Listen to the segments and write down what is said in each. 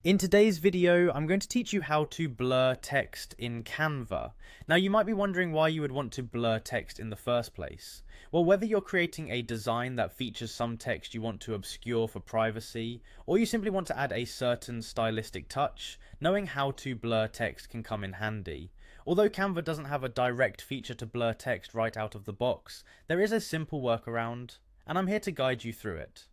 In today's video, I'm going to teach you how to blur text in Canva. Now, you might be wondering why you would want to blur text in the first place. Well, whether you're creating a design that features some text you want to obscure for privacy, or you simply want to add a certain stylistic touch, knowing how to blur text can come in handy. Although Canva doesn't have a direct feature to blur text right out of the box, there is a simple workaround, and I'm here to guide you through it.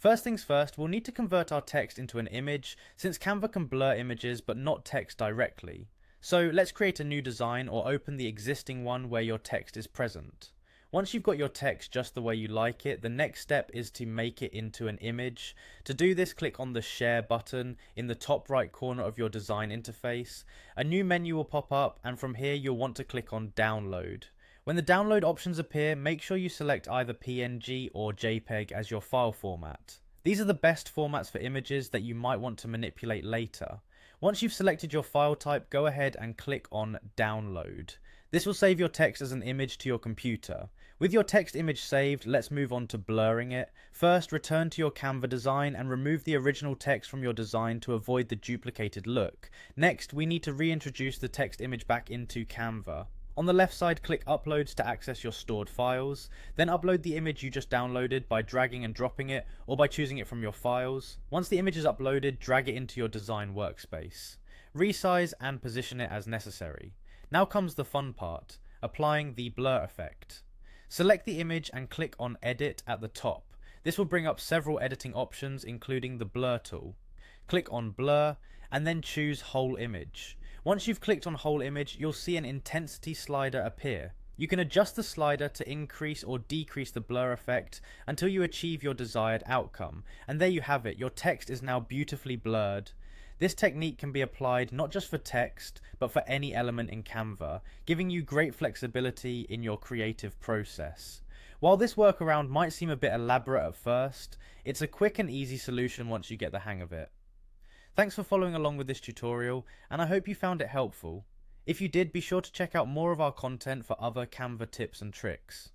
First things first, we'll need to convert our text into an image, since Canva can blur images but not text directly. So let's create a new design or open the existing one where your text is present. Once you've got your text just the way you like it, the next step is to make it into an image. To do this, click on the Share button in the top right corner of your design interface. A new menu will pop up, and from here you'll want to click on Download. When the download options appear, make sure you select either PNG or JPEG as your file format. These are the best formats for images that you might want to manipulate later. Once you've selected your file type, go ahead and click on Download. This will save your text as an image to your computer. With your text image saved, let's move on to blurring it. First, return to your Canva design and remove the original text from your design to avoid the duplicated look. Next, we need to reintroduce the text image back into Canva. On the left side, click Uploads to access your stored files. Then upload the image you just downloaded by dragging and dropping it, or by choosing it from your files. Once the image is uploaded, drag it into your design workspace. Resize and position it as necessary. Now comes the fun part, applying the blur effect. Select the image and click on Edit at the top. This will bring up several editing options, including the blur tool. Click on Blur, and then choose Whole Image. Once you've clicked on Whole Image, you'll see an intensity slider appear. You can adjust the slider to increase or decrease the blur effect until you achieve your desired outcome. And there you have it, your text is now beautifully blurred. This technique can be applied not just for text, but for any element in Canva, giving you great flexibility in your creative process. While this workaround might seem a bit elaborate at first, it's a quick and easy solution once you get the hang of it. Thanks for following along with this tutorial, and I hope you found it helpful. If you did, be sure to check out more of our content for other Canva tips and tricks.